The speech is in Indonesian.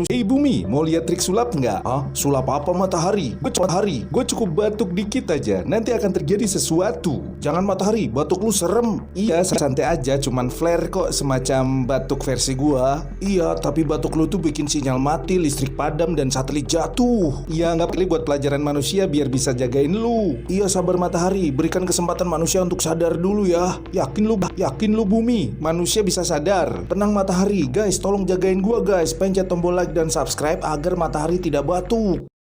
Hei bumi, mau lihat trik sulap nggak? Ah, sulap apa matahari? Gue cukup batuk dikit aja, nanti akan terjadi sesuatu. Jangan matahari, batuk lu serem. Iya, santai aja, cuman flare kok, semacam batuk versi gua. Iya, tapi batuk lu tuh bikin sinyal mati, listrik padam, dan satelit jatuh. Iya, nggak pilih buat pelajaran manusia biar bisa jagain lu. Iya, sabar matahari, berikan kesempatan manusia untuk sadar dulu ya. Yakin lu bumi, manusia bisa sadar. Tenang matahari, guys, tolong jagain gua guys. Pencet tombol like dan subscribe agar matahari tidak batuk.